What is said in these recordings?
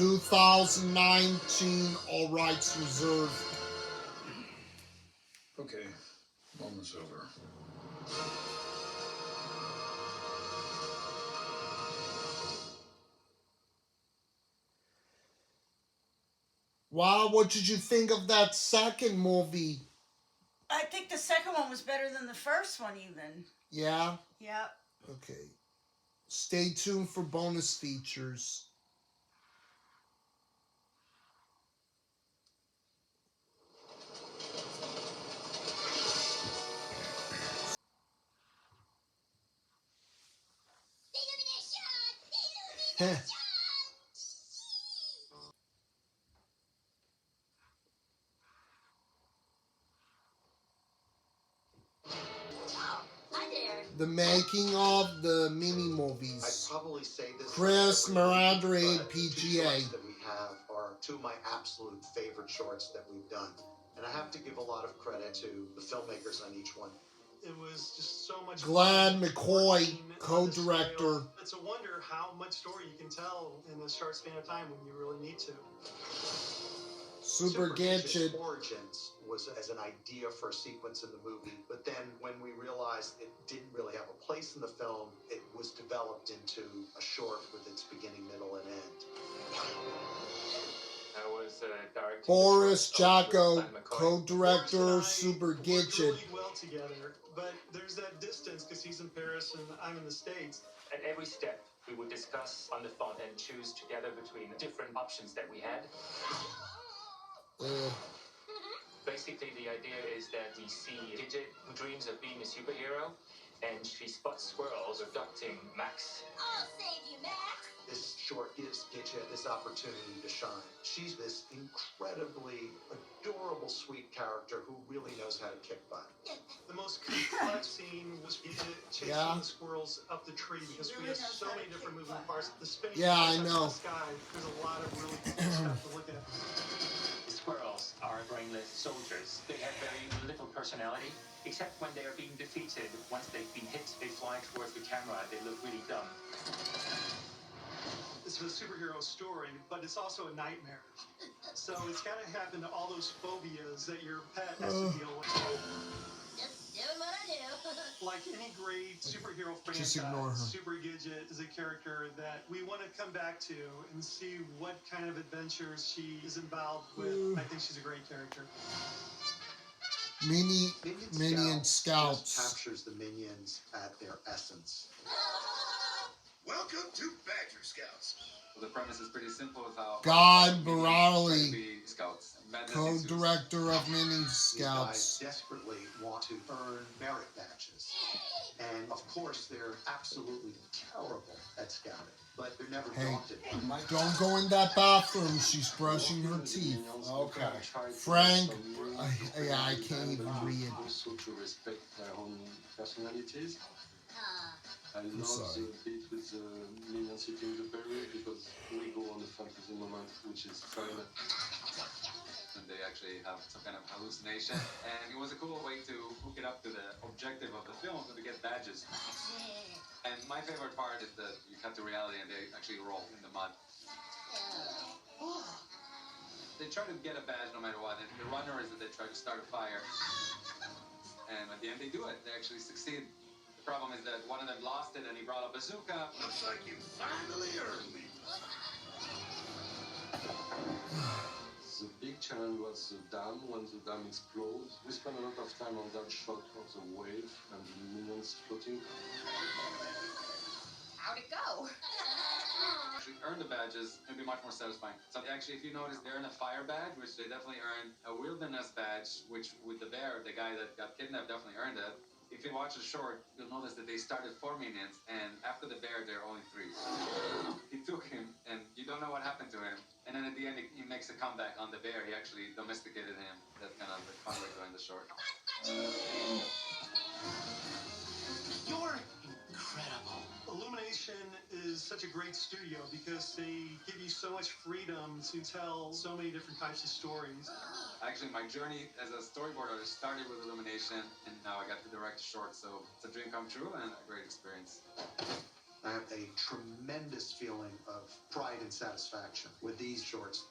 2019, all rights reserved. Okay, moment's over. Wow, what did you think of that second movie? I think the second one was better than the first one, even. Yeah? Yep. Okay. Stay tuned for bonus features. The making of the mini movies. I'd probably say this. Chris Miranda, PGA. PGA. That we have are two of my absolute favorite shorts that we've done, and I have to give a lot of credit to the filmmakers on each one. It was just so much Glenn fun McCoy, working on co-director. this material. It's a wonder how much story you can tell in a short span of time when you really need to. Super Gadget's Gadget. origins was as an idea for a sequence in the movie, but then when we realized it didn't really have a place in the film, it was developed into a short with its beginning, middle, and end. I was directing Boris the short Jacko, with Simon McCoy. co-director, Boris and I Super worked Gadget. really well together, but there's that distance because he's in Paris and I'm in the States. At every step, we would discuss on the phone and choose together between different options that we had. Basically, the idea is that we see Gidget, who dreams of being a superhero, and she spots squirrels abducting Max. I'll save you, Max. This short gives Gidget this opportunity to shine. She's this incredibly adorable, sweet character who really knows how to kick butt. The most complex scene was Gidget chasing the squirrels up the tree because we have so many different moving parts. The spinning Yeah, I parts up know. in the sky. There's a lot of really cool stuff to look at. The squirrels are brainless soldiers. They have very little personality, except when they are being defeated. Once they've been hit, they fly towards the camera. They look really dumb. This is a superhero story, but it's also a nightmare. So it's got to happen to all those phobias that your pet has to deal with. Just doing what I do. Like any great superhero Just franchise, ignore her. Super Gidget is a character that we want to come back to and see what kind of adventures she is involved with. I think she's a great character. Minion just Scouts. captures the minions at their essence. Welcome to Badger Scouts. The premise is pretty simple. It's how God try to Barali, be scouts. Madness ensues. co-director of Mini These guys Scouts. desperately want to earn merit badges. And of course, they're absolutely terrible at scouting, but they're never Hey, daunted. don't go in that bathroom. She's brushing her teeth. Okay. Frank, I can't even read. Also to respect their own personalities. I love sorry. the bit with the minions hitting the berry because we go on the fantasy moment, which is fun. And they actually have some kind of hallucination. And it was a cool way to hook it up to the objective of the film, so to get badges. And my favorite part is that you cut to reality and they actually roll in the mud. They try to get a badge no matter what. And the runner is that they try to start a fire. And at the end they do it. They actually succeed. The problem is that one of them lost it and he brought a bazooka. Looks like you finally earned me. The big challenge was the dam. When the dam explodes, we spent a lot of time on that shot of the wave and the minions floating. How'd it go? Actually earn the badges, it'd be much more satisfying. So actually, if you notice, they earn a fire badge, which they definitely earn, a wilderness badge, which with the bear, the guy that got kidnapped definitely earned it. If you watch the short, you'll notice that they started 4 minions, and after the bear, there are only 3. He took him, and you don't know what happened to him. And then at the end, he makes a comeback on the bear. He actually domesticated him. That's kind of the fun way to end the short. You're incredible. Illumination is such a great studio because they give you so much freedom to tell so many different types of stories. Actually, my journey as a storyboarder started with Illumination, and now I got to direct a short, so it's a dream come true and a great experience. I have a tremendous feeling of pride and satisfaction with these shorts.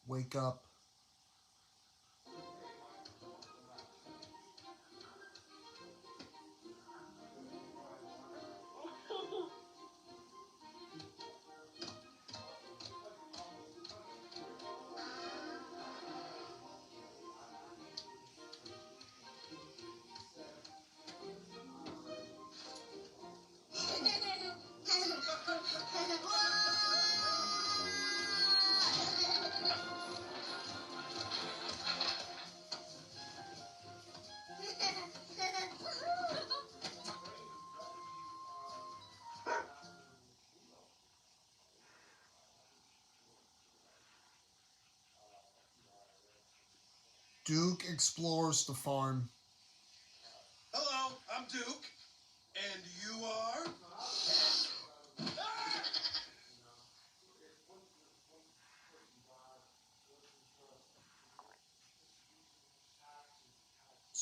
Wake up. Duke explores the farm. Hello, I'm Duke. And you are?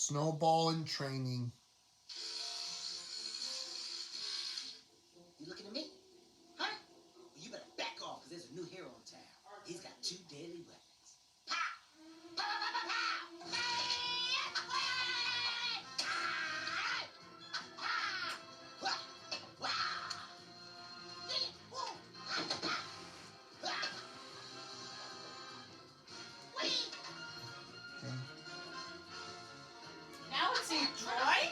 Snowball in training. You looking at me? Huh? Well, you better back off, because there's a new hero in town. He's got 2 deadly weapons. Pow! Pow, pow, pow, pow, Now it's in drawing?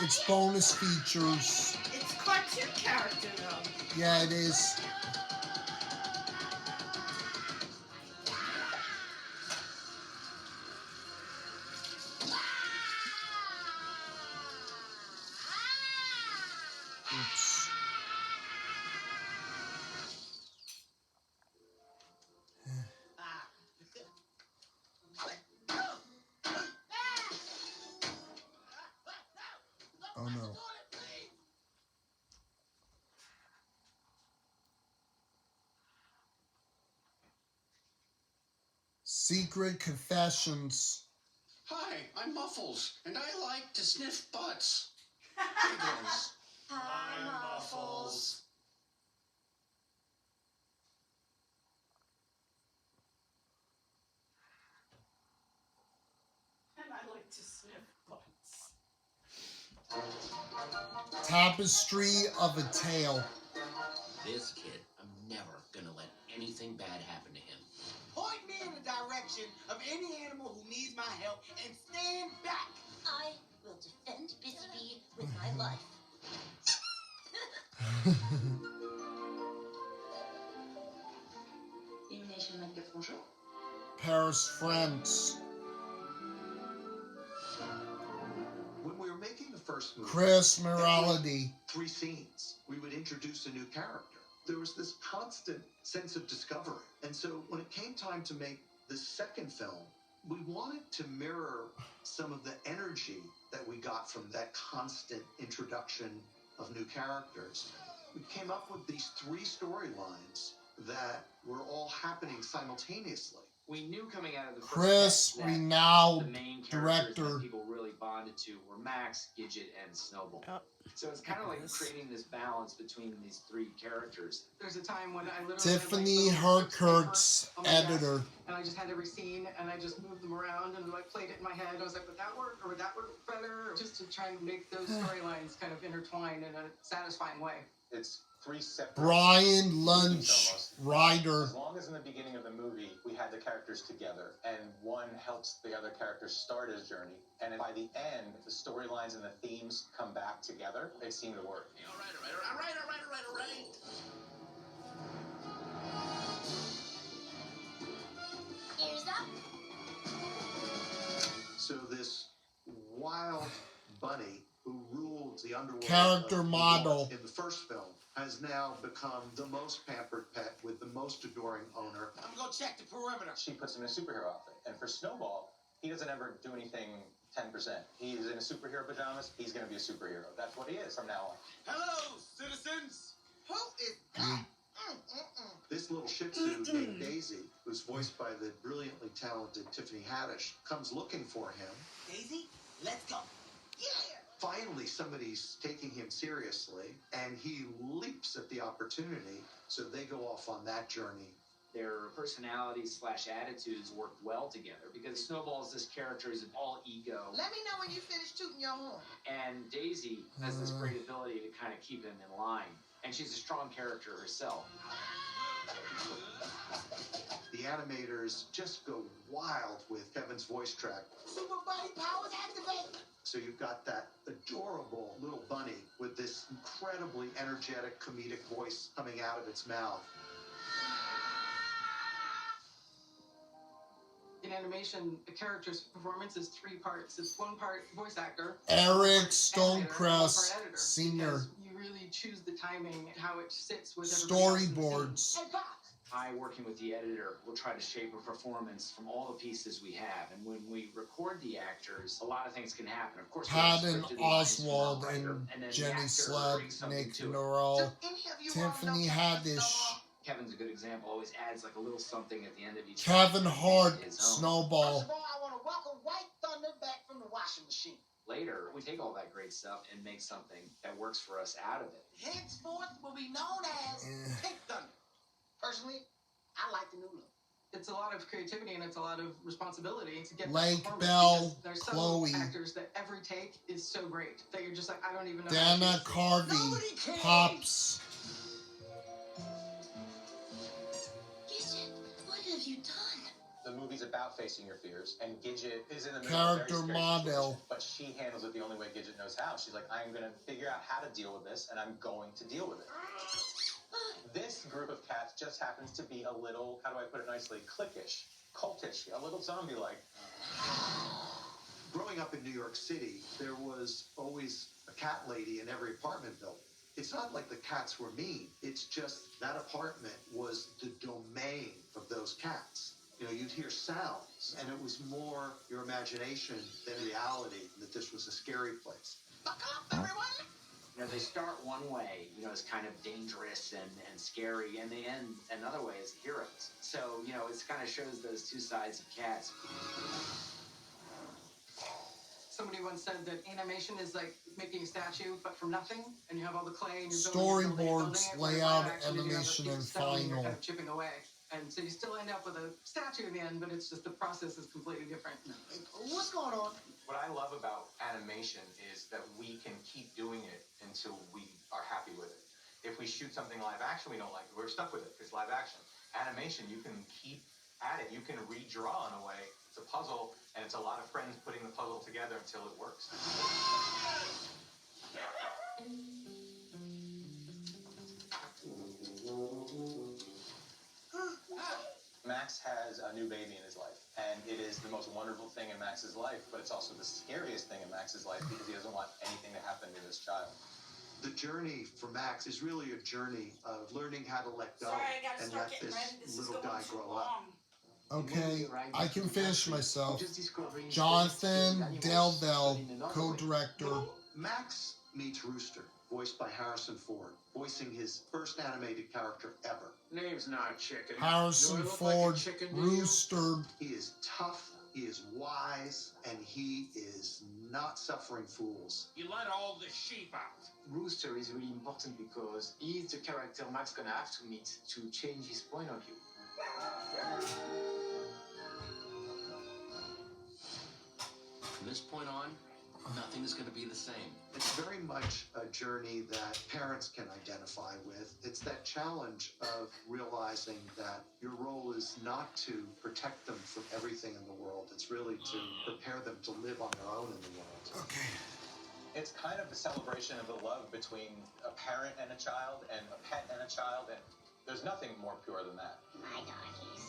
It's bonus features. It's cartoon character though. Yeah, it is. Oops. Oh no. Secret confessions. Hi, I'm Muffles, and I like to sniff butts. Giggles. Hi, Muffles. And I like to sniff butts. Tapestry of a Tale. This kid, I'm never gonna let anything bad happen to him. Point me in the direction of any animal who needs my help and stand back. I will defend Busy Bee with my life. Illumination Magnifique, bonjour. Paris, France. When we were making the first movie, Chris Morality. 3 scenes, we would introduce a new character. There was this constant sense of discovery. And so when it came time to make the second film, we wanted to mirror some of the energy that we got from that constant introduction of new characters. We came up with these 3 storylines that were all happening simultaneously. We knew coming out of the first Chris that the Renoud, main characters director. that people really bonded to were Max, Gidget, and Snowball. Oh, So it's kind of like creating this balance between these 3 characters. There's a time when I literally Tiffany had, like, little Herkert's paper on my desk, editor. and I just had every scene, and I just moved them around and like played it in my head. I was like, would that work, or would that work better? Just to try and make those storylines kind of intertwine in a satisfying way. It's 3 separate. Brian Lunch, Almost. writer. As long as in the beginning of the movie we had the characters together, and one helps the other characters start his journey, and by the end the storylines and the themes come back together, it seemed to work. All right. Ears up. So this wild bunny who ruled the underworld Character of New model. York in the first film has now become the most pampered pet with the most adoring owner. I'm gonna check the perimeter. She puts him in a superhero outfit, and for Snowball, he doesn't ever do anything 10%. He's in a superhero pajamas, he's going to be a superhero. That's what he is from now on. Hello, citizens. Who is that? This little Shih Tzu named Daisy, who's voiced by the brilliantly talented Tiffany Haddish, comes looking for him. Daisy, let's go. Yeah. Finally, somebody's taking him seriously, and he leaps at the opportunity, so they go off on that journey. Their personalities / attitudes work well together because Snowball's this character is all ego, Let me know when you finish tooting your horn. and Daisy has this great ability to kind of keep him in line. And she's a strong character herself. The animators just go wild with Kevin's voice track. Super body powers activated. So you've got that adorable little bunny with this incredibly energetic comedic voice coming out of its mouth. In animation, a character's performance is 3 parts. It's 1 part voice actor, Eric 1 part animator, and 1 Stonecrest, part editor, Sr. because you really choose the timing and how it sits with everybody else in the scene. Storyboards. Hey, Pop. I, working with the editor, will try to shape a performance from all the pieces we have. And when we record the actors, a lot of things can happen. Of course, we have Patton scripted lines from our Oswald writer, and then the Jenny actor Sled, brings something Nick to it. Norrell, Do any of you all Tiffany know Captain Haddish. Snowball? Kevin's a good example, always adds like a little something at the end of each. Kevin Hart, his own. Snowball. First of all, I want to welcome White Thunder back from the washing machine. Later, we take all that great stuff and make something that works for us out of it. Henceforth will be known as Pink Thunder. Personally, I like the new look. It's a lot of creativity and it's a lot of responsibility to get Lake that Bell, performance, because there's some Chloe. actors that every take is so great that you're just like, I don't even know. Dana Carvey, Pops. Gidget, what have you done? The movie's about facing your fears, and Gidget is in the middle Character of a very scary model. situation, but she handles it the only way Gidget knows how. She's like, I'm going to figure out how to deal with this, and I'm going to deal with it. This group of cats just happens to be a little, how do I put it nicely, cliquish, cultish, a little zombie-like. Growing up in New York City, there was always a cat lady in every apartment building. It's not like the cats were mean. It's just that apartment was the domain of those cats. You know, you'd hear sounds, and it was more your imagination than reality that this was a scary place. Buck up, everyone! You know, they start one way, you know, as kind of dangerous and scary, and they end another way as heroes. So, you know, it kind of shows those two sides of cats. Somebody once said that animation is like making a statue, but from nothing, and you have all the clay and you're building Storyboards, it, layout, actually, you have a animation, piece and of stone and you're final. kind of chipping away. And so you still end up with a statue in the end, but it's just the process is completely different. What's going on? What I love about animation is that we can keep doing it until we are happy with it. If we shoot something live action we don't like, we're stuck with it. It's live action. Animation, you can keep at it. You can redraw in a way. It's a puzzle, and it's a lot of friends putting the puzzle together until it works. Max has a new baby in his life, and it is the most wonderful thing in Max's life, but it's also the scariest thing in Max's life because he doesn't want anything to happen to this child. The journey for Max is really a journey of learning how to let go Sorry, I gotta and start let getting this ready. This is little going guy too grow up. long. Okay, I can finish myself. Jonathan Delvell, co-director. Max meets Rooster, voiced by Harrison Ford, voicing his first animated character ever. Name's not Chicken. Harrison Do I look Ford, like a chicken to you? Rooster. He is tough, he is wise, and he is not suffering fools. You let all the sheep out. Rooster is really important because he is the character Max gonna have to meet to change his point of view. From this point on, nothing is going to be the same. It's very much a journey that parents can identify with. It's that challenge of realizing that your role is not to protect them from everything in the world. It's really to prepare them to live on their own in the world. Okay. It's kind of a celebration of the love between a parent and a child, and a pet and a child, and there's nothing more pure than that. My doggies.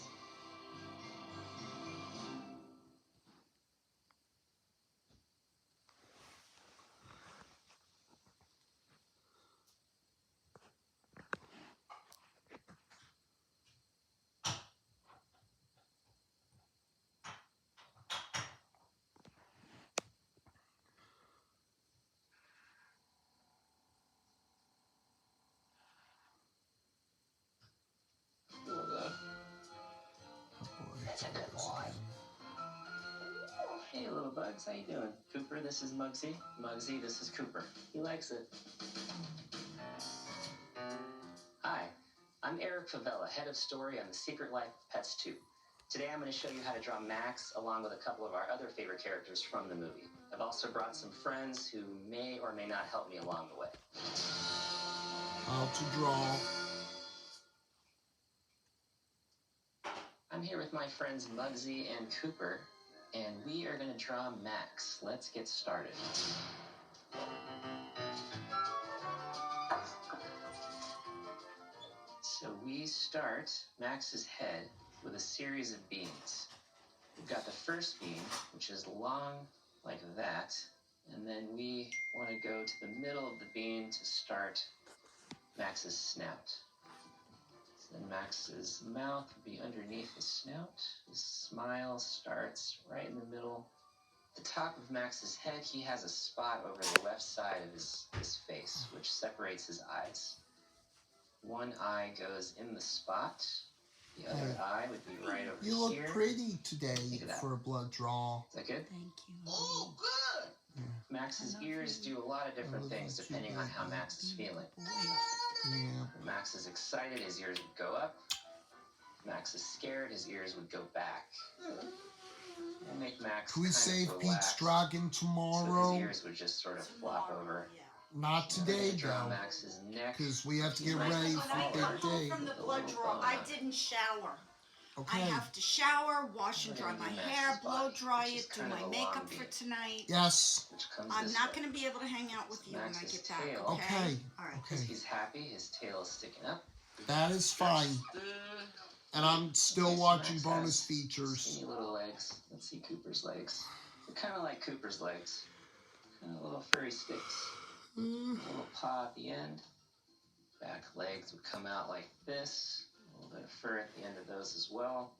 That's a good boy. Hey, little bugs, how you doing? Cooper, this is Muggsy. Muggsy, this is Cooper. He likes it. Hi, I'm Eric Favela, head of story on The Secret Life of Pets 2. Today I'm going to show you how to draw Max along with a couple of our other favorite characters from the movie. I've also brought some friends who may or may not help me along the way. How to draw. I'm here with my friends Muggsy and Cooper, and we are going to draw Max. Let's get started. So we start Max's head with a series of beans. We've got the first bean, which is long like that, and then we want to go to the middle of the bean to start Max's snout. So then Max's mouth would be underneath his snout. His smile starts right in the middle. At the top of Max's head, he has a spot over the left side of his face, which separates his eyes. one eye goes in the spot. The other eye would be right over You look here. pretty today Look at that. for a blood draw. Is that good? Thank you. Oh, good. Max's ears do a lot of different things depending on how Max is feeling. Yeah. When Max is excited, his ears would go up. Max is scared, his ears would go back. And make Max Can we kind save of Pete's relax, dragon so tomorrow? his ears would just sort of flop over. Not today, Draw though. Max's neck. Because we have to get When ready I for come big home day. from the blood draw, I didn't shower. I Okay. have to shower, wash and We're dry gonna my do hair, Max's blow body, dry which is it, do kind of my a makeup long for beard. tonight. Yes. Which comes I'm this not way. going to be able to hang out with you when I Max's get back, tail. okay? Okay. All right. Because he's happy, his tail is sticking up. That is fine. And I'm still Okay, so watching Max bonus has features. Skinny little legs. Let's see Cooper's legs. They're kind of like Cooper's legs. Kind of little furry sticks. A little paw at the end. Back legs would come out like this. A little bit of fur at the end of those as well.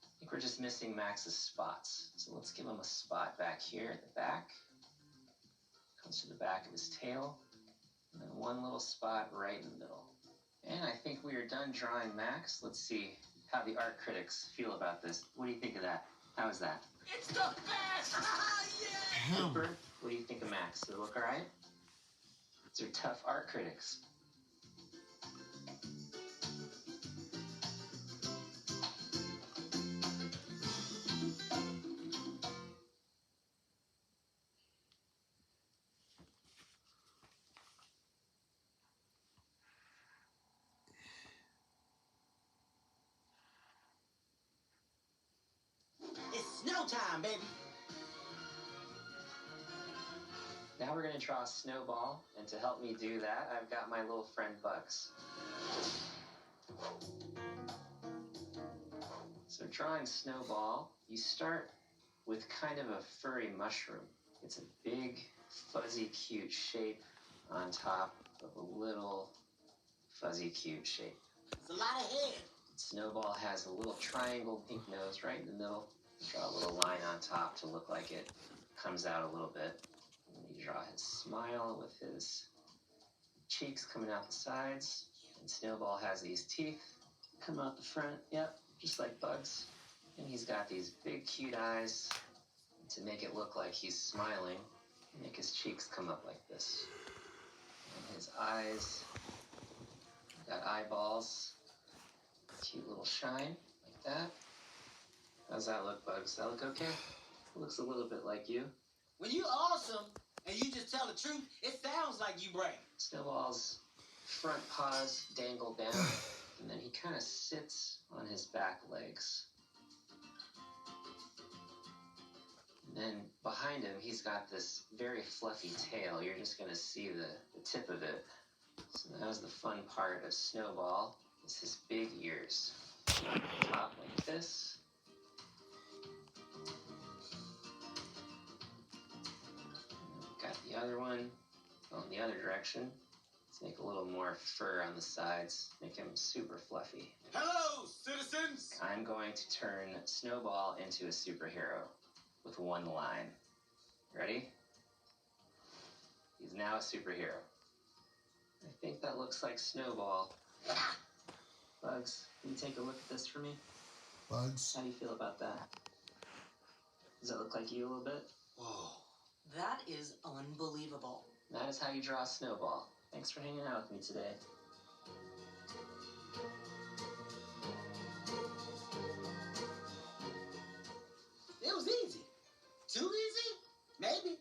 I think we're just missing Max's spots. So let's give him a spot back here at the back. Comes to the back of his tail. And then one little spot right in the middle. And I think we are done drawing Max. Let's see how the art critics feel about this. What do you think of that? How is that? It's the best. Yeah. Cooper, what do you think of Max? Does it look alright? These are tough art critics. It's snow time, baby. Now we're going to draw a snowball, and to help me do that, I've got my little friend Bugs. So drawing snowball, you start with kind of a furry mushroom. It's a big, fuzzy, cute shape on top of a little fuzzy, cute shape. It's a lot of head. Snowball has a little triangle pink nose right in the middle. Draw a little line on top to look like it comes out a little bit. And you draw his smile with his cheeks coming out the sides. And Snowball has these teeth come out the front. Yep, just like Bugs. And he's got these big cute eyes. And to make it look like he's smiling, make his cheeks come up like this. And his eyes got eyeballs. Cute little shine, like that. How's that look, Bugs? Does that look okay? It looks a little bit like you. When you awesome and you just tell the truth, it sounds like you brave. Snowball's front paws dangle down, and then he kind of sits on his back legs. And then behind him, he's got this very fluffy tail. You're just going to see the tip of it. So that was the fun part of Snowball, is his big ears. Top like this. Got the other one going the other direction. Let's make a little more fur on the sides. Make him super fluffy. Hello, citizens. I'm going to turn Snowball into a superhero with one line. Ready? He's now a superhero. I think that looks like Snowball. Bugs, can you take a look at this for me? Bugs. How do you feel about that? Does that look like you a little bit? Whoa. That is unbelievable. That is how you draw a snowball. Thanks for hanging out with me today. It was easy. Too easy? Maybe.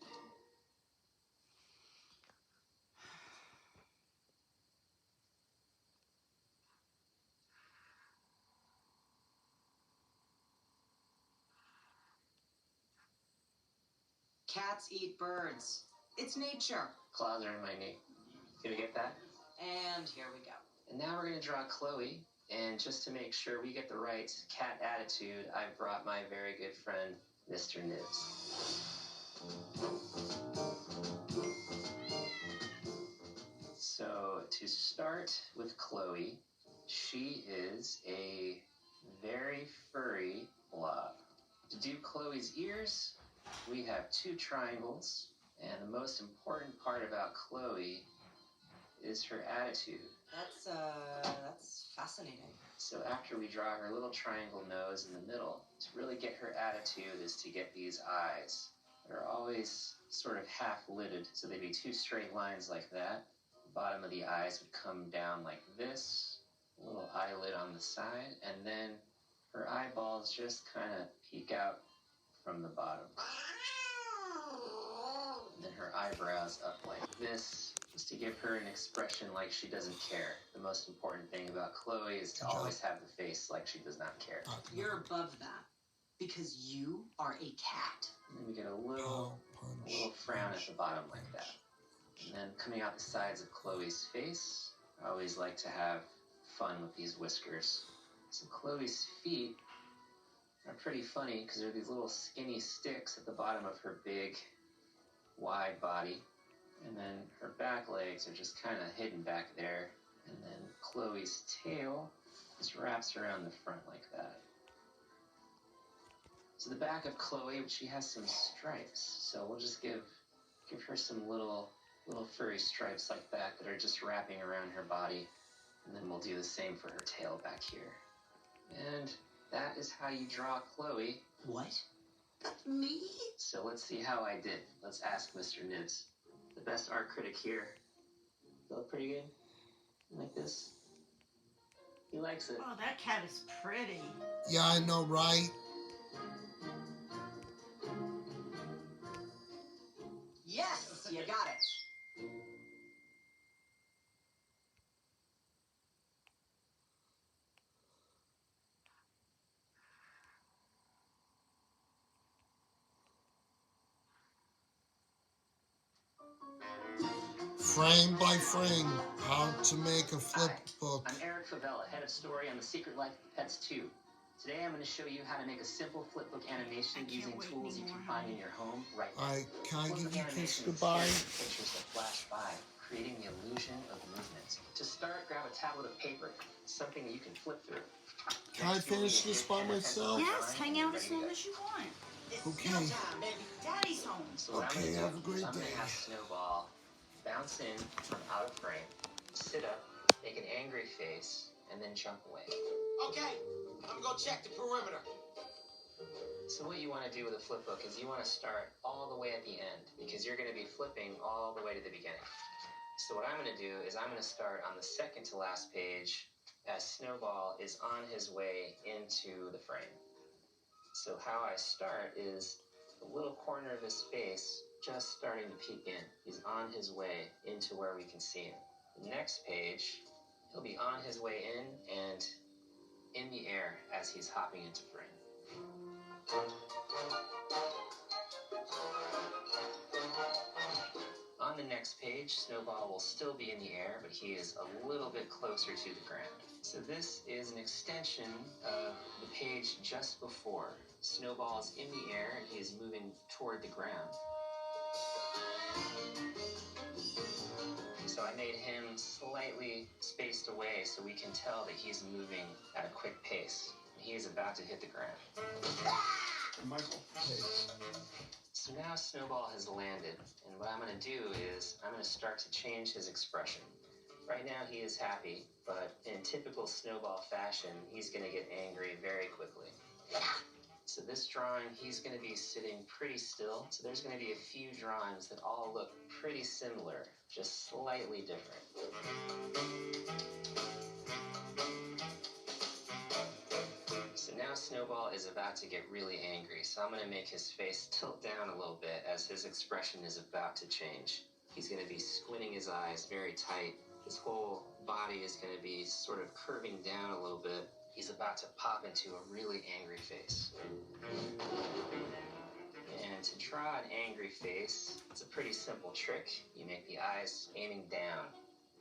Cats eat birds. It's nature. Claws are in my knee. Can we get that? And here we go. And now we're going to draw Chloe. And just to make sure we get the right cat attitude, I brought my very good friend, Mr. Nibs. So to start with Chloe, she is a very furry blob. To do Chloe's ears, we have two triangles. And the most important part about Chloe is her attitude. That's fascinating. So after we draw her little triangle nose in the middle, to really get her attitude is to get these eyes. They're always sort of half-lidded, so they'd be two straight lines like that. The bottom of the eyes would come down like this, a little eyelid on the side, and then her eyeballs just kind of peek out from the bottom. And then her eyebrows up like this, just to give her an expression like she doesn't care. The most important thing about Chloe is to always have the face like she does not care. You're above that because you are a cat. And then we get a little frown at the bottom like that. And then coming out the sides of Chloe's face, I always like to have fun with these whiskers. So Chloe's feet are pretty funny because they're these little skinny sticks at the bottom of her big, wide body. And then her back legs are just kind of hidden back there. And then Chloe's tail just wraps around the front like that. So the back of Chloe, she has some stripes. So we'll just give her some little furry stripes like that are just wrapping around her body. And then we'll do the same for her tail back here. And that is how you draw Chloe. What? Me? So let's see how I did. Let's ask Mr. Nibs, the best art critic here. Feel pretty good? Like this? He likes it. Oh, that cat is pretty. Yeah, I know, right? Yes, you got it. Frame by frame, how to make a flip book. I'm Eric Favela, head of story on The Secret Life of Pets 2. Today I'm going to show you how to make a simple flipbook animation using tools you can find in your home right now. Alright, can I give you a kiss Flipbook goodbye? animation is pictures that flash by, creating the illusion of movement. To start, grab a tablet of paper, something that you can flip through. Can I finish this by myself? Yes, hang out as long as you want. Okay. Daddy's home. So what Okay, I'm have a going to do great is I'm going day. to have Snowball bounce in from out of frame, sit up, make an angry face, and then jump away. Okay, I'm gonna go check the perimeter. So what you want to do with a flip book is you want to start all the way at the end because you're going to be flipping all the way to the beginning. So what I'm going to do is I'm going to start on the second to last page as Snowball is on his way into the frame. So how I start is the little corner of his face just starting to peek in. He's on his way into where we can see him. The next page, he'll be on his way in and in the air as he's hopping into frame. On the next page, Snowball will still be in the air, but he is a little bit closer to the ground. So this is an extension of the page just before. Snowball is in the air and he is moving toward the ground. So I made him slightly spaced away so we can tell that he's moving at a quick pace. He is about to hit the ground. Michael. So now Snowball has landed, and what I'm going to do is I'm going to start to change his expression. Right now he is happy, but in typical Snowball fashion, he's going to get angry very quickly. So this drawing, he's going to be sitting pretty still. So there's going to be a few drawings that all look pretty similar, just slightly different. So now Snowball is about to get really angry, so I'm going to make his face tilt down a little bit as his expression is about to change. He's going to be squinting his eyes very tight. His whole body is going to be sort of curving down a little bit. He's about to pop into a really angry face. And to draw an angry face, it's a pretty simple trick. You make the eyes aiming down.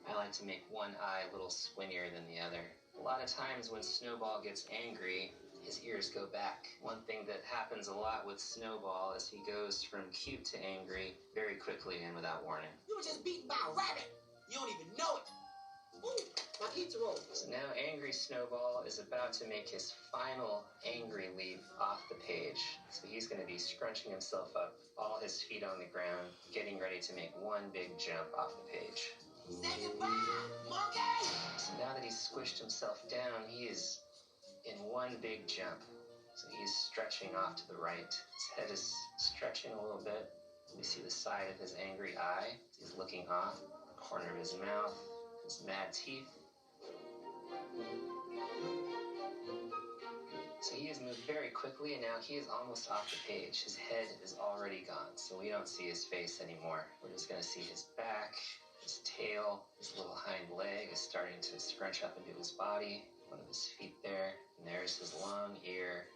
I like to make one eye a little squintier than the other. A lot of times when Snowball gets angry, his ears go back. One thing that happens a lot with Snowball is he goes from cute to angry very quickly and without warning. You were just beaten by a rabbit. You don't even know it. Ooh, my pizza roll. So now angry Snowball is about to make his final angry leap off the page. So he's going to be scrunching himself up, all his feet on the ground, getting ready to make one big jump off the page. Say goodbye, monkey! So now that he's squished himself down, he is in one big jump. So he's stretching off to the right. His head is stretching a little bit. We see the side of his angry eye. He's looking off, the corner of his mouth, his mad teeth. So he has moved very quickly, and now he is almost off the page. His head is already gone, so we don't see his face anymore. We're just going to see his back, his tail, his little hind leg is starting to scrunch up into his body, one of his feet there, and there's his long ear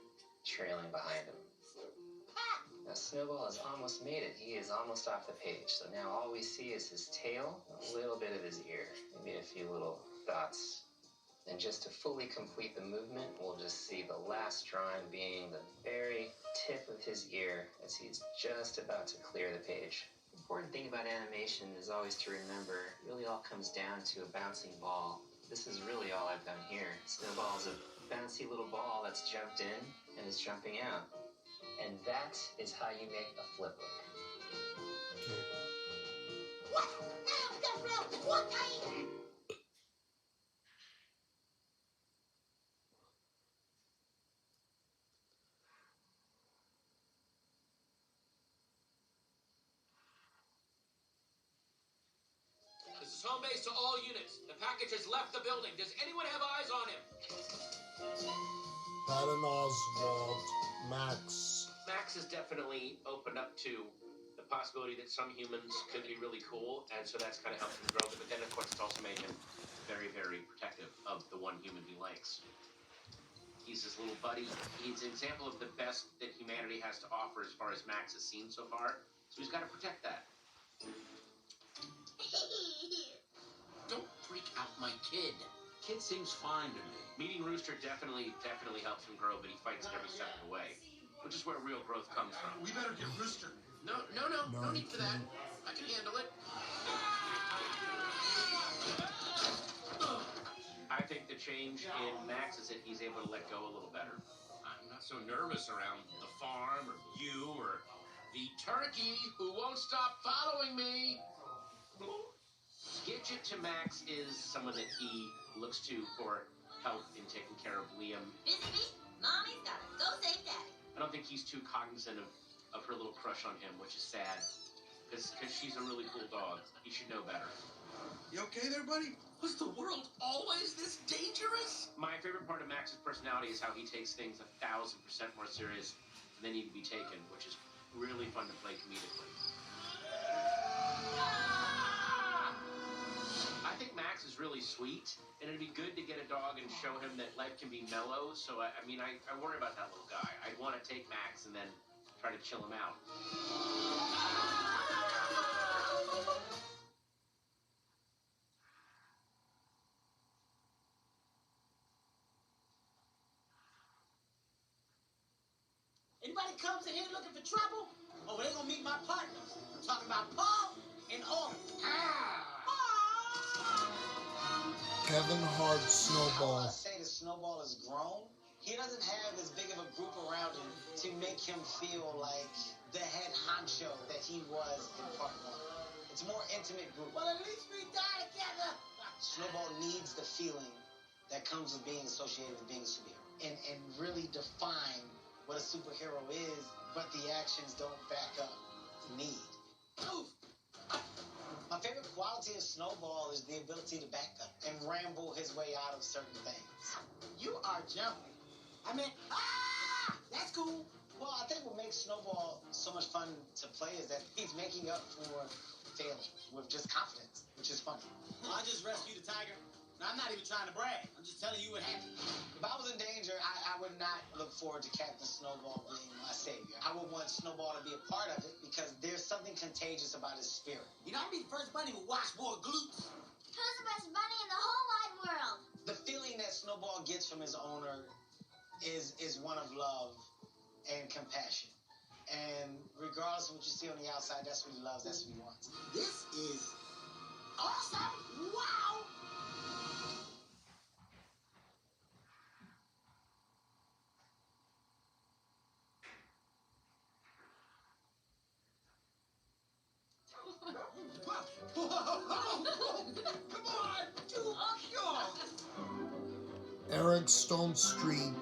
trailing behind him. Now Snowball has almost made it. He is almost off the page. So now all we see is his tail, a little bit of his ear, maybe a few little dots. And just to fully complete the movement, we'll just see the last drawing being the very tip of his ear as he's just about to clear the page. The important thing about animation is always to remember, it really all comes down to a bouncing ball. This is really all I've done here. Snowball is a bouncy little ball that's jumped in and is jumping out. And that is how you make a flip book. What? What? This is home base to all units. The package has left the building. Does anyone have eyes on him? Patton Oswalt, Max. Max has definitely opened up to the possibility that some humans could be really cool, and so that's kind of helped him grow. But then, of course, it's also made him very, very protective of the one human he likes. He's his little buddy. He's an example of the best that humanity has to offer as far as Max has seen so far. So he's got to protect that. Don't freak out my kid. Kid seems fine to me. Meeting Rooster definitely helps him grow, but he fights it every step of the way, which is where real growth comes from. We better get Rooster. No need for that. I can handle it. I think the change in Max is that he's able to let go a little better. I'm not so nervous around the farm or you or the turkey who won't stop following me. Gidget to Max is someone that he looks to for help in taking care of Liam. Busy, mommy's gotta go save daddy. I don't think he's too cognizant of her little crush on him, which is sad, because she's a really cool dog. He should know better. You okay there, buddy? Was the world always this dangerous? My favorite part of Max's personality is how he takes things 1,000% more serious than they need to be taken, which is really fun to play comedically. I think Max is really sweet, and it'd be good to get a dog and show him that life can be mellow. So, I worry about that little guy. I'd want to take Max and then try to chill him out. Anybody comes in here looking for trouble? Oh, they gonna meet my partners. I'm talking about Paul and Orton. Kevin Hart, I Snowball. want to say that Snowball has grown. He doesn't have as big of a group around him to make him feel like the head honcho that he was in part one. It's a more intimate group. Well, at least we die together. Snowball needs the feeling that comes with being associated with being a superhero and really define what a superhero is, but the actions don't back up the need. Oof. My favorite quality of Snowball is the ability to back up and ramble his way out of certain things. You are jumping. I mean, that's cool. Well, I think what makes Snowball so much fun to play is that he's making up for failing with just confidence, which is funny. I just rescued a tiger. Now, I'm not even trying to brag. I'm just telling you what happened. If I was in danger, I would not look forward to Captain Snowball being my savior. I would want Snowball to be a part of it because there's something contagious about his spirit. You know, I'd be the first bunny who watched more glutes. Who's the best bunny in the whole wide world? The feeling that Snowball gets from his owner is one of love and compassion. And regardless of what you see on the outside, that's what he loves, that's what he wants. This is awesome! Wow! Come on, Duke. Eric Stone Street,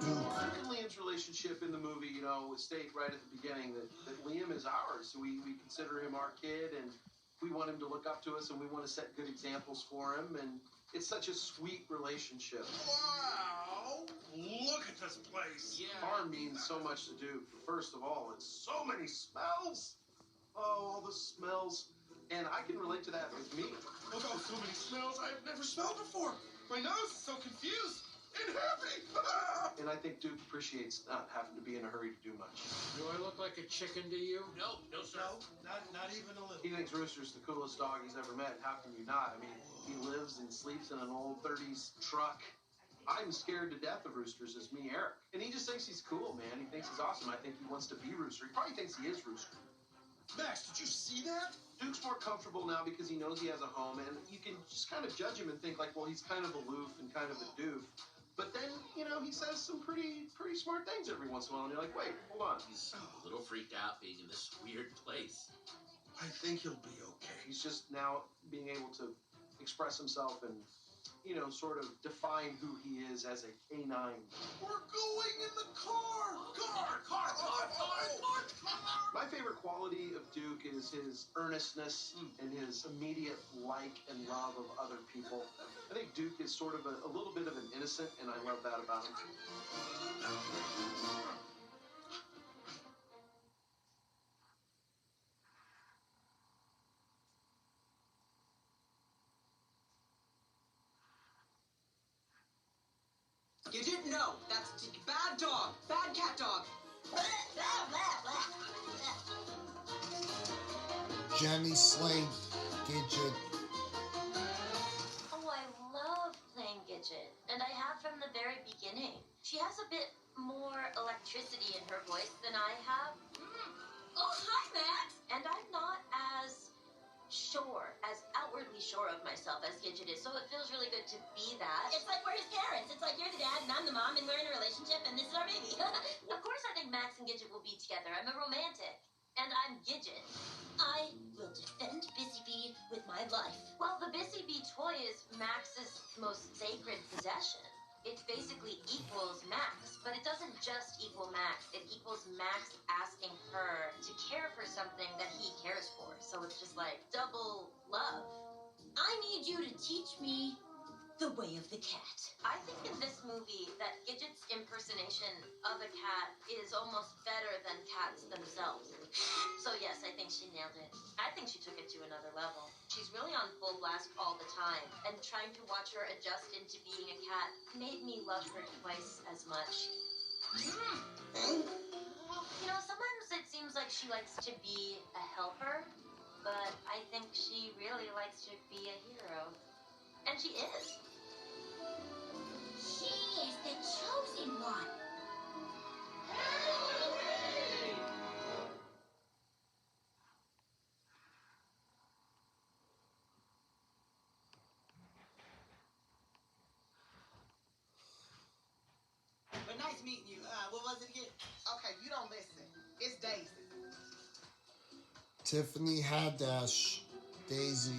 Duke. Duke and Liam's relationship in the movie, you know, was stated right at the beginning that Liam is ours. So we consider him our kid, and we want him to look up to us, and we want to set good examples for him. And it's such a sweet relationship. Wow! Look at this place. Farm means so much to Duke. First of all, it's so many smells. Oh, all the smells. And I can relate to that with me. Oh, so many smells I've never smelled before. My nose is so confused and happy. And I think Duke appreciates not having to be in a hurry to do much. Do I look like a chicken to you? No, sir. No, not even a little. He thinks Rooster's the coolest dog he's ever met. How can you not? I mean, he lives and sleeps in an old 30s truck. I'm scared to death of roosters as me, Eric. And he just thinks he's cool, man. He thinks he's awesome. I think he wants to be Rooster. He probably thinks he is Rooster. Max, did you see that? Duke's more comfortable now because he knows he has a home, and you can just kind of judge him and think like, well, he's kind of aloof and kind of a doof. But then, you know, he says some pretty smart things every once in a while, and you're like, wait, hold on. He's a little freaked out being in this weird place. I think he'll be okay. He's just now being able to express himself and, you know, sort of define who he is as a canine. We're going in the car. Car. My favorite quality of Duke is his earnestness and his immediate like and love of other people. I think Duke is sort of a little bit of an innocent, and I love that about him. You didn't know. That's bad dog. Bad cat dog. Jenny Slate, Gidget. Oh, I love playing Gidget, and I have from the very beginning. She has a bit more electricity in her voice than I have. Oh, hi, Max! And I'm not as outwardly sure of myself as Gidget is, so it feels really good to be that. It's like we're his parents. It's like you're the dad and I'm the mom and we're in a relationship and this is our baby. Of course I think Max and Gidget will be together. I'm a romantic. And I'm Gidget. I will defend Busy Bee with my life. Well, the Busy Bee toy is Max's most sacred possession. It basically equals Max, but it doesn't just equal Max. It equals Max asking her to care for something that he cares for. So it's just like double love. I need you to teach me the way of the cat. I think in this movie that Gidget's impersonation of a cat is almost better than cats themselves. So yes, I think she nailed it. I think she took it to another level. She's really on full blast all the time, and trying to watch her adjust into being a cat made me love her twice as much. You know, sometimes it seems like she likes to be a helper, but I think she really likes to be a hero. And she is. She is the chosen one. But nice meeting you. What was it again? Okay, you don't listen. It's Daisy. Tiffany Haddish, Daisy.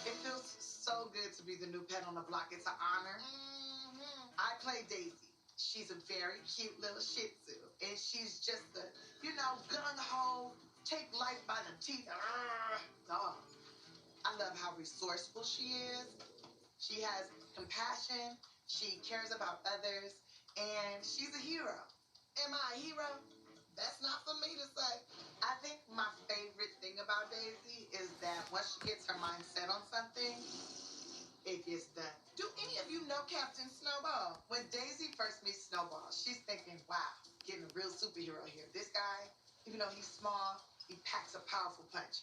It feels so good to be the new pet on the block. It's an honor. I play Daisy. She's a very cute little Shih Tzu, and she's just a, gung-ho, take life by the teeth. Dog. I love how resourceful she is. She has compassion. She cares about others, and she's a hero. Am I a hero? That's not for me to say. I think my favorite thing about Daisy is that once she gets her mind set on something, it gets done. Do any of you know Captain Snowball? When Daisy first meets Snowball, she's thinking, wow, getting a real superhero here. This guy, even though he's small, he packs a powerful punch.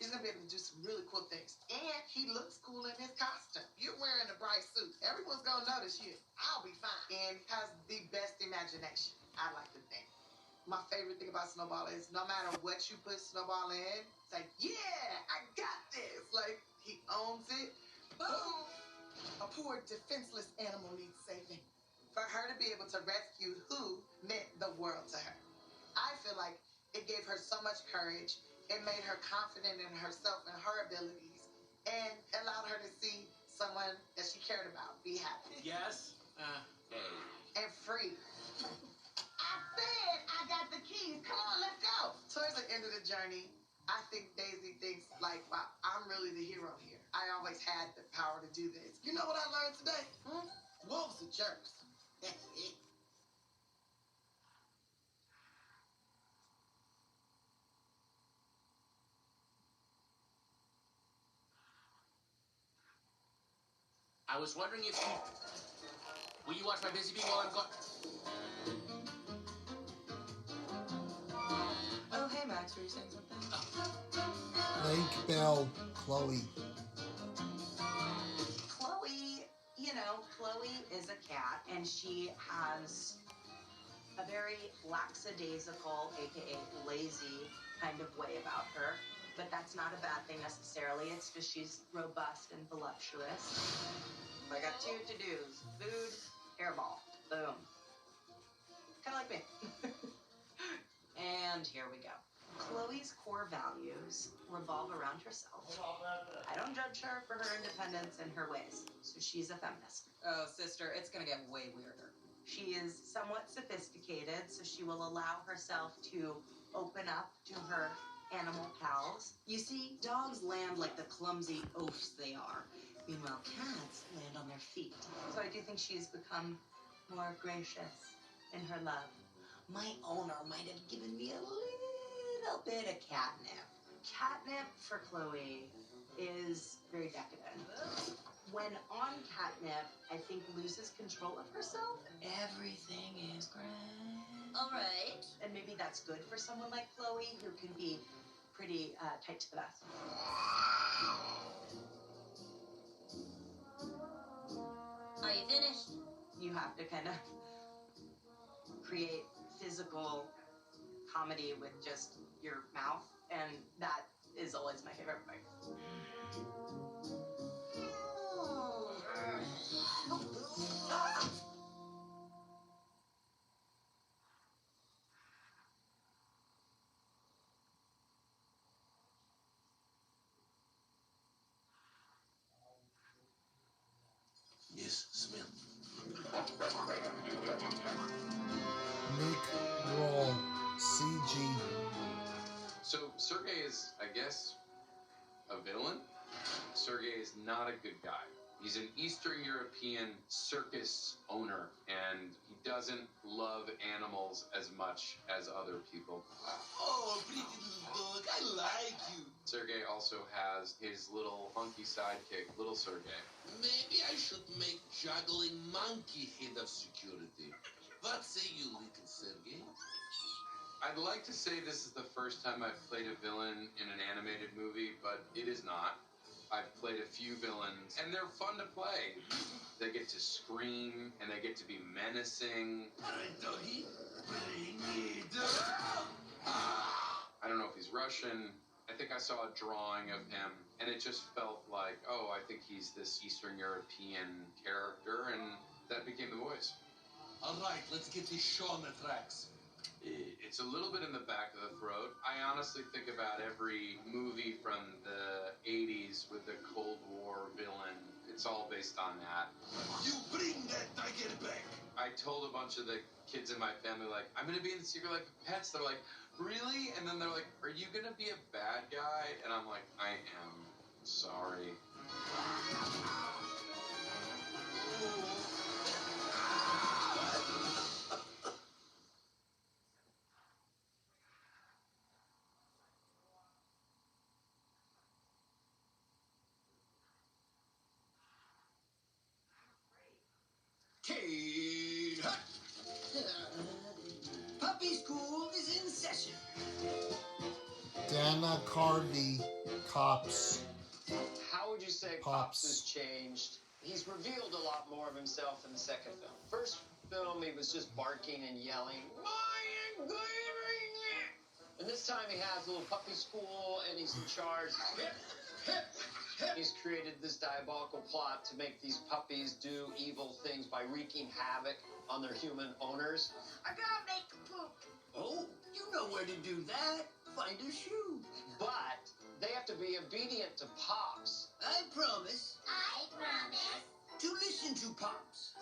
He's going to be able to do some really cool things. And he looks cool in his costume. You're wearing a bright suit. Everyone's going to notice you. I'll be fine. And has the best imagination, I like to think. My favorite thing about Snowball is no matter what you put Snowball in, it's like, yeah, I got this. Like, he owns it. Boom. A poor defenseless animal needs saving. For her to be able to rescue who meant the world to her. I feel like it gave her so much courage It made her confident in herself and her abilities, and allowed her to see someone that she cared about be happy Yes? Hey. and free. I said I got the keys. Come on, let's go. Towards the end of the journey, I think Daisy thinks like, wow, I'm really the hero here. I always had the power to do this. You know what I learned today? Wolves are jerks. I was wondering if you... Will you watch my busy bee while I'm gone? Oh, hey, Max, were you saying something? Lake Bell, Chloe. Chloe, Chloe is a cat, and she has a very lackadaisical, aka lazy, kind of way about her. But that's not a bad thing necessarily. It's just she's robust and voluptuous. I got 2 to-dos. Food, hairball. Boom. Kind of like me. And here we go. Chloe's core values revolve around herself. I don't judge her for her independence and her ways, so she's a feminist. Oh, sister, it's gonna get way weirder. She is somewhat sophisticated, so she will allow herself to open up to her animal pals. You see, dogs land like the clumsy oafs they are. Meanwhile, cats land on their feet. So I do think she's become more gracious in her love. My owner might have given me a little bit of catnip. Catnip for Chloe is very decadent. When on catnip, I think loses control of herself. Everything is great. All right. And maybe that's good for someone like Chloe, who can be pretty tight to the vest. Are you finished? You have to kind of create physical comedy with just your mouth, and that is always my favorite part. Yes, Smith. Nick Roll, CG. So Sergei is, I guess, a villain? Sergei is not a good guy. He's an Eastern European circus owner, and he doesn't love animals as much as other people. Oh, pretty little dog, I like you. Sergei also has his little monkey sidekick, Little Sergei. Maybe I should make juggling monkey head of security. What say you, little Sergey? I'd like to say this is the first time I've played a villain in an animated movie, but it is not. I've played a few villains, and they're fun to play. They get to scream, and they get to be menacing. Alright, doggy, bring it up. I don't know if he's Russian. I think I saw a drawing of him, and it just felt like, oh, I think he's this Eastern European character, and that became the voice. Alright, let's get this show on the tracks. It's a little bit in the back of the throat. I honestly think about every movie from the 80s with the Cold War villain. It's all based on that. You bring that tiger back. I told a bunch of the kids in my family, like, I'm going to be in the Secret Life of Pets. They're like, really? And then they're like, are you going to be a bad guy? And I'm like, I am. Sorry. Kate Hut. Puppy school is in session. Dana Carvey, Cops. How would you say Pops has changed? He's revealed a lot more of himself in the second film. First film, he was just barking and yelling, and this time he has a little puppy school and he's in charge. He's created this diabolical plot to make these puppies do evil things by wreaking havoc on their human owners. I gotta make a poop. Oh, you know where to do that. find a shoe. But they have to be obedient to Pops. I promise. To listen to Pops.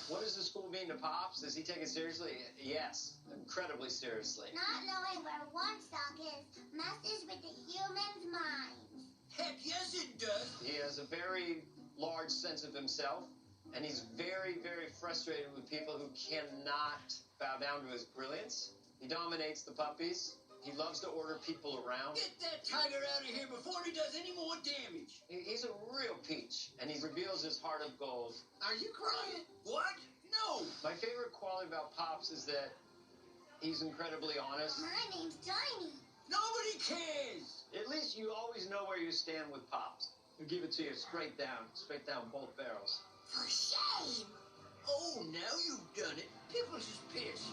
What does the school mean to Pops? Does he take it seriously? Yes, incredibly seriously. Not knowing where one stock is messes with the human's mind. Heck yes, it does. He has a very large sense of himself, and he's very, very frustrated with people who cannot bow down to his brilliance. He dominates the puppies. He loves to order people around. Get that tiger out of here before he does any more damage. He's a real peach, and he reveals his heart of gold. Are you crying? What? No. My favorite quality about Pops is that he's incredibly honest. My name's Tiny. Nobody cares. At least you always know where you stand with Pops. He'll give it to you straight down both barrels. For shame. Oh, now you've done it. Pickles is pissed.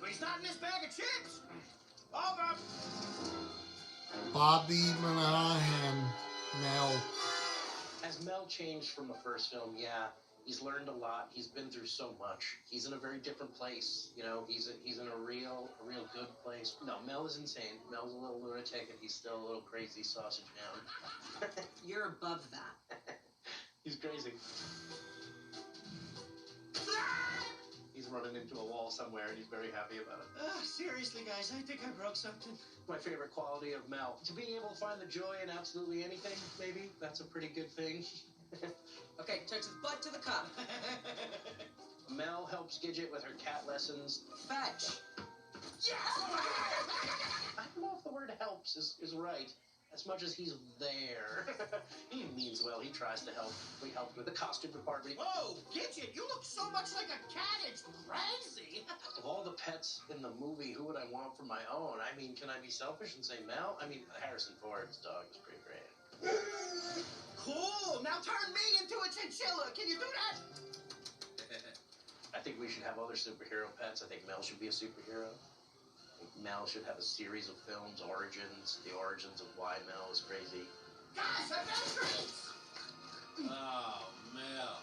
But he's not in this bag of chips. Over. Bobby Monahan, Mel. Has Mel changed from the first film? Yeah. He's learned a lot. He's been through so much. He's in a very different place. You know, he's in a real good place. No, Mel is insane. Mel's a little lunatic, and he's still a little crazy sausage hound. You're above that. He's crazy. He's running into a wall somewhere, and he's very happy about it. Seriously, guys, I think I broke something. My favorite quality of Mel. To be able to find the joy in absolutely anything, maybe, that's a pretty good thing. Okay, takes his butt to the cup. Mel helps Gidget with her cat lessons. Fetch. Yes! I don't know if the word helps is right. As much as he's there. He means well. He tries to help. We helped with the costume department. Whoa, Gidget, you look so much like a cat, it's crazy. Of all the pets in the movie, who would I want for my own? I mean, can I be selfish and say Mel? I mean, Harrison Ford's dog is pretty great. Cool, now turn me into a chinchilla. Can you do that? I think we should have other superhero pets. I think Mel should be a superhero. I think Mel should have a series of films, the origins of why Mel is crazy. Guys, I've got treats. Oh, Mel.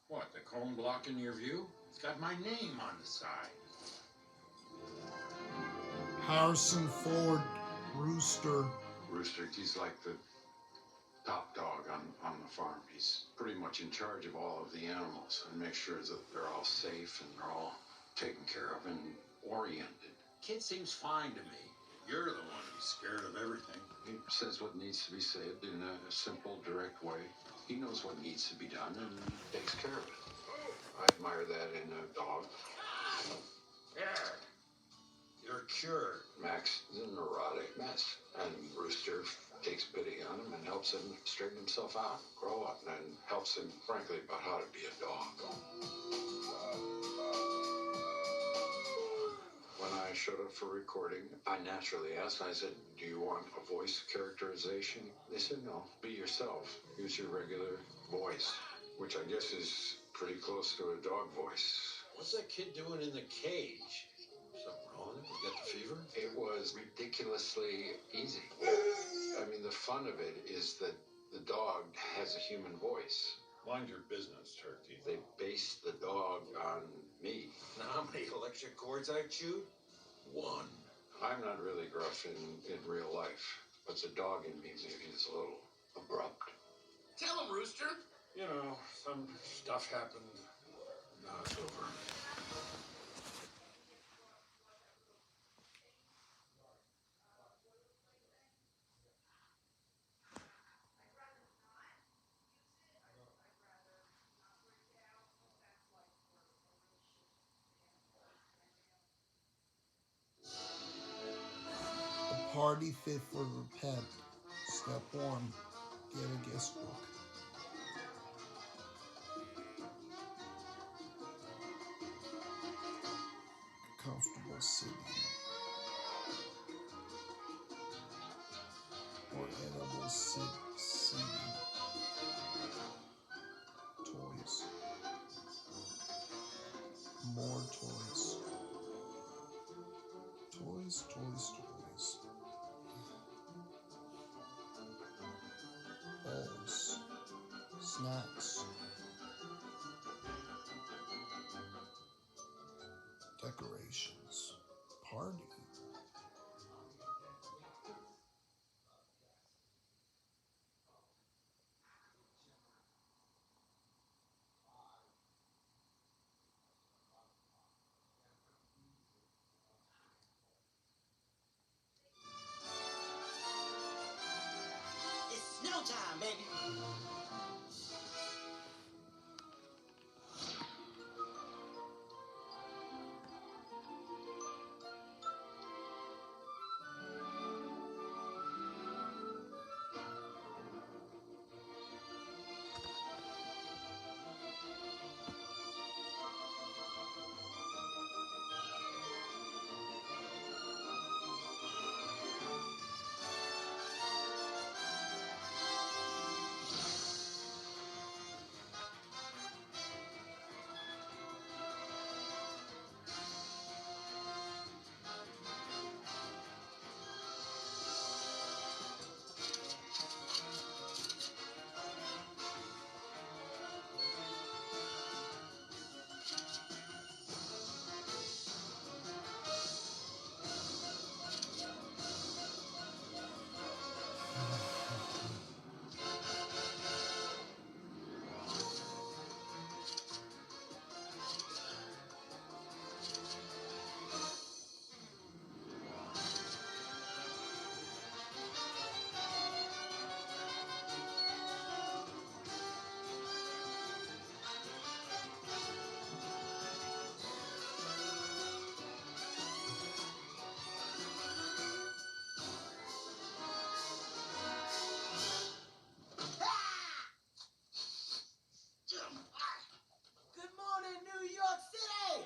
What, the cone blocking your view? It's got my name on the side. Harrison Ford, Rooster. Rooster, he's like the top dog on the farm. He's pretty much in charge of all of the animals and makes sure that they're all safe and they're all taken care of and oriented. Kid seems fine to me. You're the one who's scared of everything. He says what needs to be said in a simple, direct way. He knows what needs to be done and takes care of it. I admire that in a dog. Yeah. You're cured. Max is a neurotic mess, and Rooster takes pity on him and helps him straighten himself out, grow up, and helps him, frankly, about how to be a dog. When I showed up for recording, I naturally asked, I said, do you want a voice characterization? They said, no, be yourself. Use your regular voice, which I guess is pretty close to a dog voice. What's that kid doing in the cage? Something wrong? You got the fever? It was ridiculously easy. I mean, the fun of it is that the dog has a human voice. Mind your business, Turkey. They based the dog on me. Now, how many electric cords I chewed? One. I'm not really gruff in real life, but the dog in me maybe is a little abrupt. Tell him, Rooster. You know, some stuff happened. Now it's over. A party fit for the pet. Step 1. Get a guest book. Comfortable sitting. Edible seed. Toys. More toys. Toys, toys, toys. Balls. Snacks. Decorations. Party. It's snow time, baby. Good morning, New York City!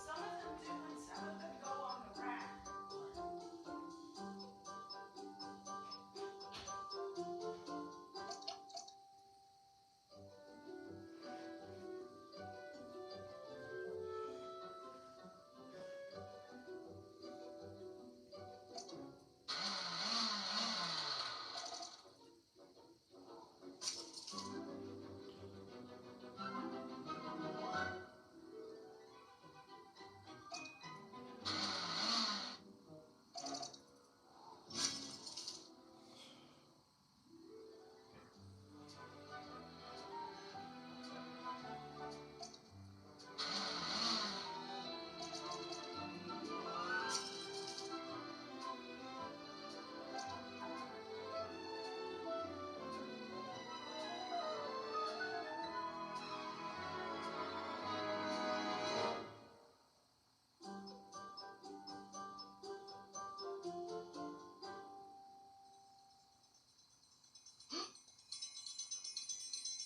Some of them do, and some of them go on the rack.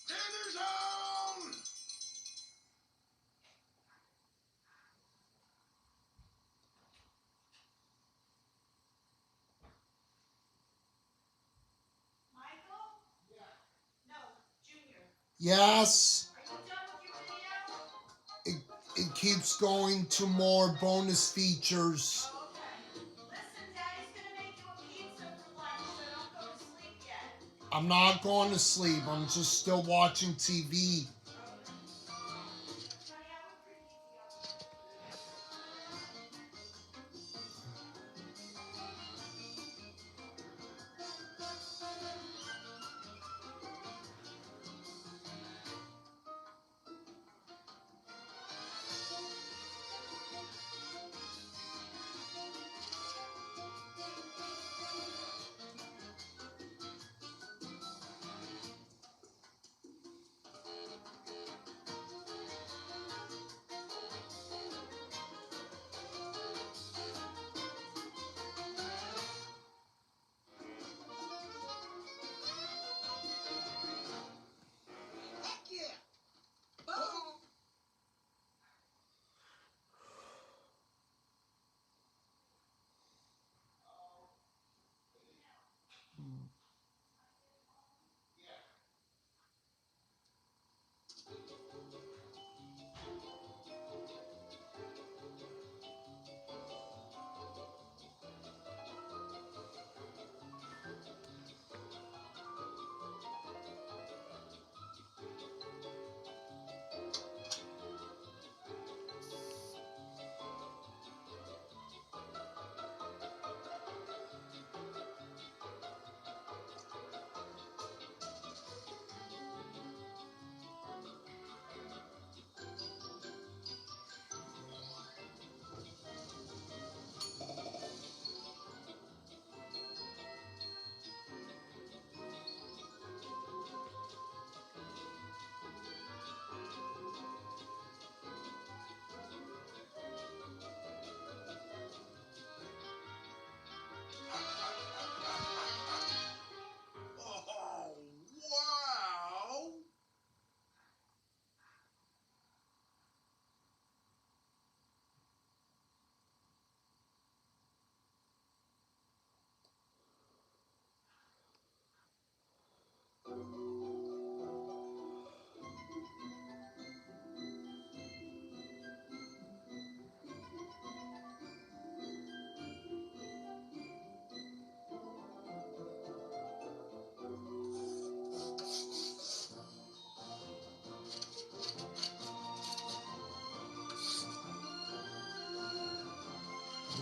Dinner zone! Michael? No, Junior. Yes. Are you done with your video? It keeps going to more bonus features. Okay. Listen, Daddy's gonna make you a pizza for lunch, so don't go to sleep yet. I'm not going to sleep. I'm just still watching TV.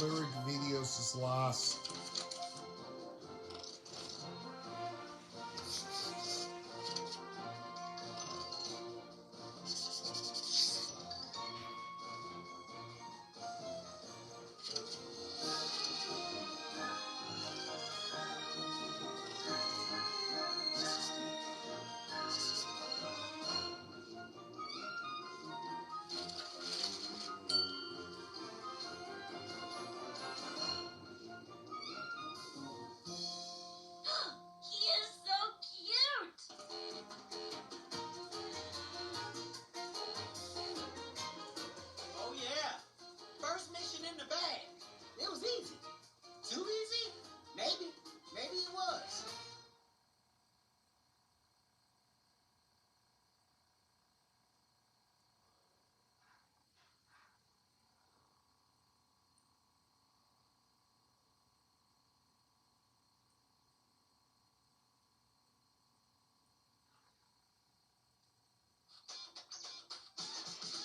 Lyric videos is lost. He is so cute! Oh yeah. First mission in the bag. It was easy. Too easy? Maybe. Maybe it was.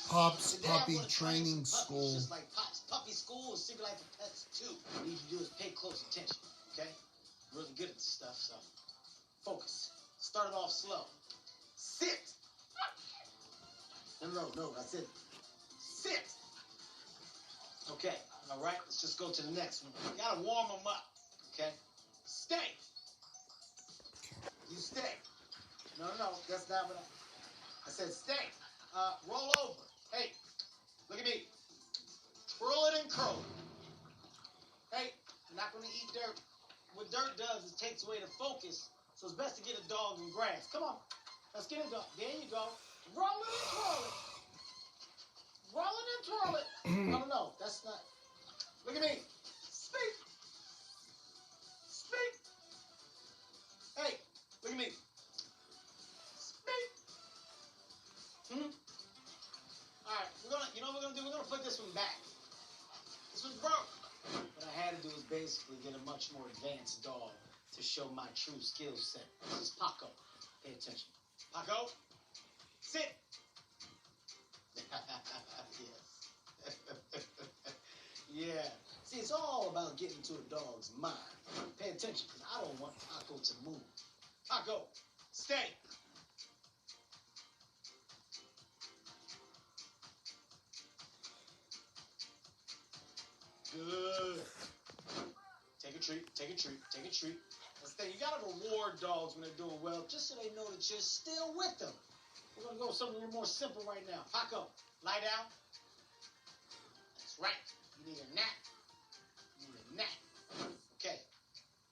Pop's Today Puppy I wanna try Training some puppies, School. Just like Pop's Puppy School and Single Life of Pets too. What you need to do is pay close attention, okay? I'm really good at this stuff, so focus. Start it off slow. Sit. No, I said sit. Okay, all right, let's just go to the next one. You gotta warm them up, okay? Stay. You stay. No, that's not what I said stay. Roll over. Hey, look at me. Twirl it and curl it. Hey, you're not gonna eat dirt. What dirt does is takes away the focus, so it's best to get a dog in grass. Come on, let's get a dog. There you go. Roll it and twirl it. Roll it and twirl it. No, that's not. Look at me. Speak. Speak. Hey, look at me. Speak. All right, you know what we're gonna do? We're gonna put this one back. This one's broke. What I had to do is basically get a much more advanced dog to show my true skill set. This is Paco. Pay attention. Paco, sit. Yes. Yeah. See, it's all about getting to a dog's mind. Pay attention, because I don't want Paco to move. Paco, stay. Good. Take a treat, take a treat, take a treat. That's the thing. You gotta reward dogs when they're doing well, just so they know that you're still with them. We're gonna go with something a little more simple right now. Paco, lie down. That's right. You need a nap. You need a nap. Okay.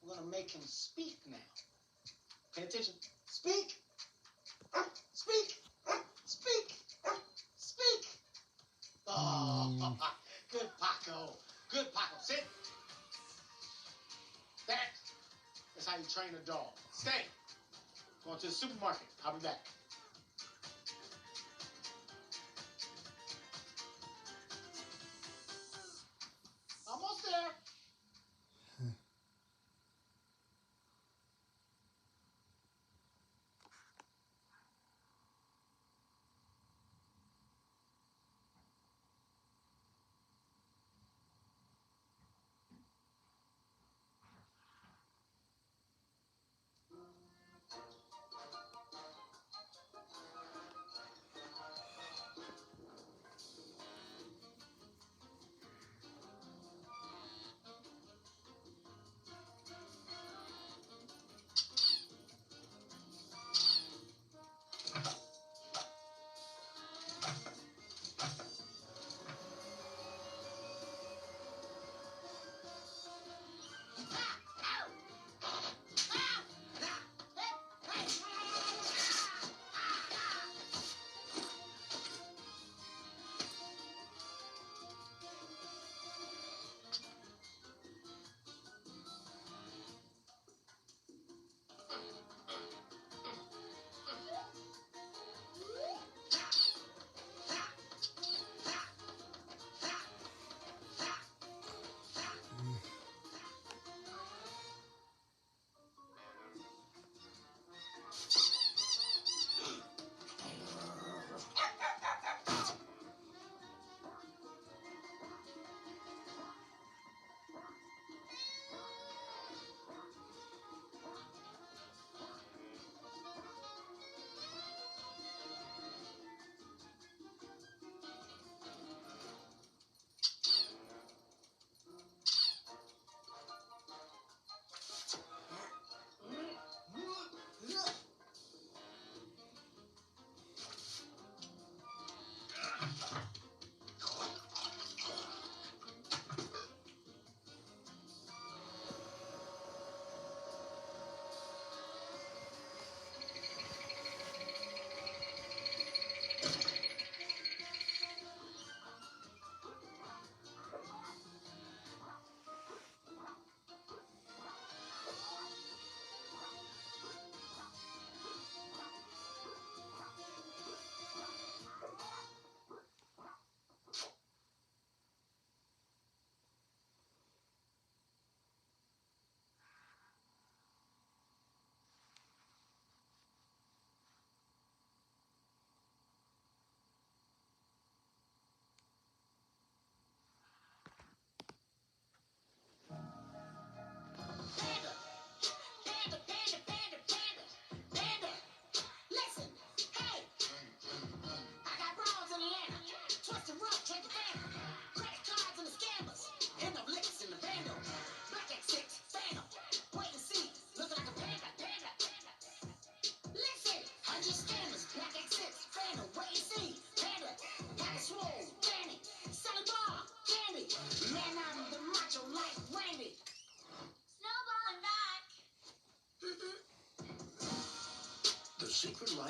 We're gonna make him speak now. Pay attention. Speak. Speak. Speak. Speak. Oh, good Paco. Good Paco. Sit. That's how you train a dog. Stay. Going to the supermarket. I'll be back. Almost there.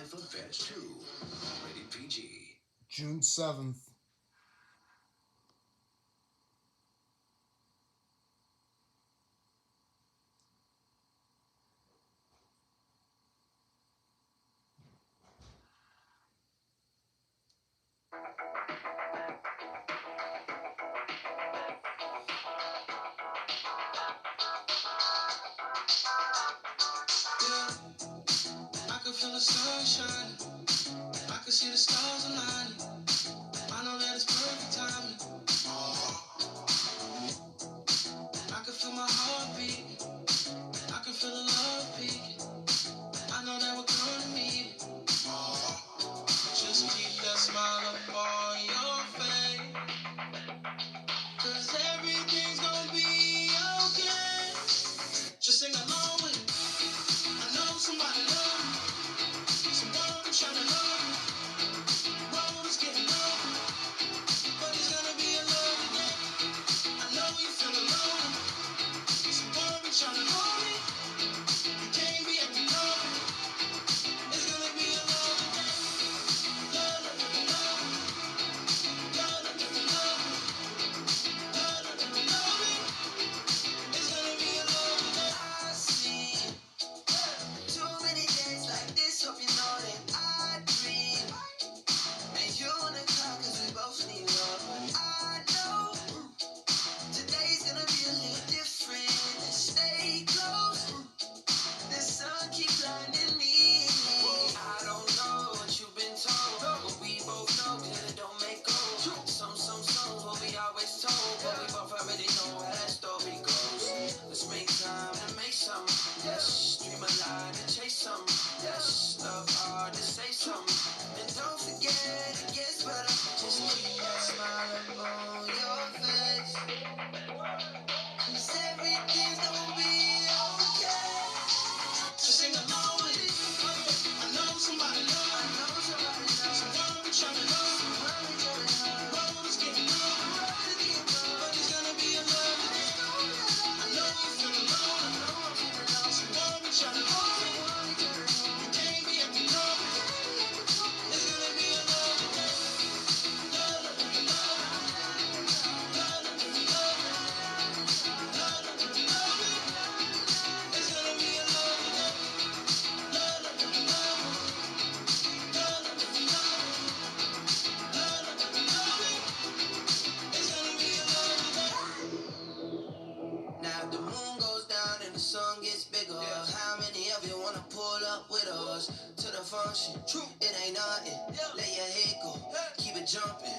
Life of Veg 2. Rated PG. June 7th. I can feel the sun shining. I can see the stars aligning. I know that it's perfect timing. I can feel my heart beating. I can feel the love peaking. I know that we're gonna meet it. Just keep that smile up on your face. 'Cause everything's gonna be okay. Just sing along with it. I know somebody love me. Someone trying to love me. The road is getting rough, but it's gonna be a lovely day. I know you feel alone. Someone trying to hold me. You can't be acting up. It's gonna be a lovely day. Love, love, love, love. Love, love, love, love. Love, love, love, love. It's gonna be a lovely day. I see too many days like this. Hope you know that I dream. And you wanna come 'cause we both need love. But I know today's gonna be a little different. Stay close. The sun keep blinding me. I don't know what you've been told, but we both know that it don't make gold. Some songs what we always told, but we both already know how that story goes. Let's make time to make something. Yes, dream a lie to chase something. Yes, love hard to say something. And don't forget it gets better. Just keep that smile up on your face. 'Cause everything's gonna be okay. Just sing along with it. I know somebody love me. Someone trying to love me. The road is getting rough, but it's gonna be a lovely day. I know you feel alone. Someone trying to hold me. You can't be acting up. It's gonna be a lovely day. Love, love, love, love. Love, love, love, love. Love, love, love, love. It's gonna be a lovely day. Love, love, love, love. Love, love, love, love. Love, love, love, love. It's gonna be a lovely day. Now if the moon goes down and the sun gets bigger, how many of you wanna pull up with us to the function? It ain't nothing. Let your head go. Keep it jumping.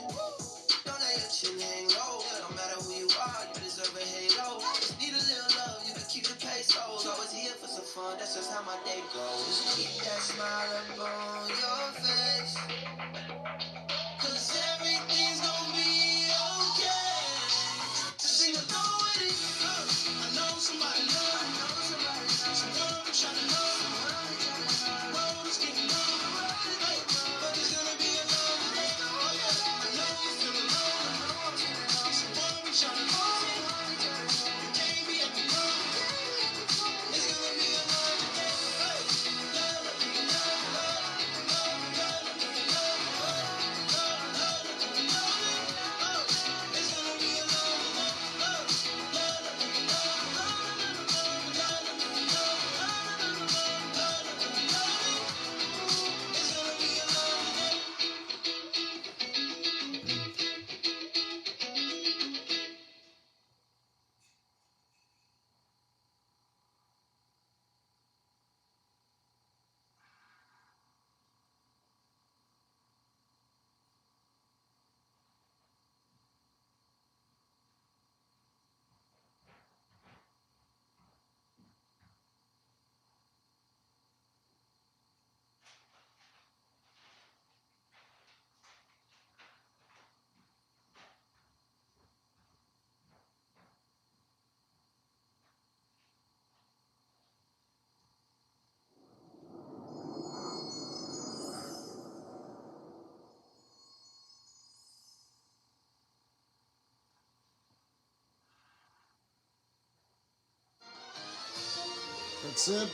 Don't let your chin hang low. No matter who you are, you deserve a halo. Just need a little love, you can keep the pesos. Always here for some fun, that's just how my day goes. Just keep that smile up on your face. 'Cause everything's gonna be okay. Just sing along with it. I know somebody love me. Someone trying to love me. The road is getting rough, but it's gonna be a lovely day. I know you feel alone. Someone trying to hold me. You can't be acting up. It's gonna be a lovely day. Love, love, love, love, love, love, love, love, love, love, love. It's gonna be a lovely day. Love, love, love, love, love, love, love, love, love. It's gonna be a lovely day. That's it.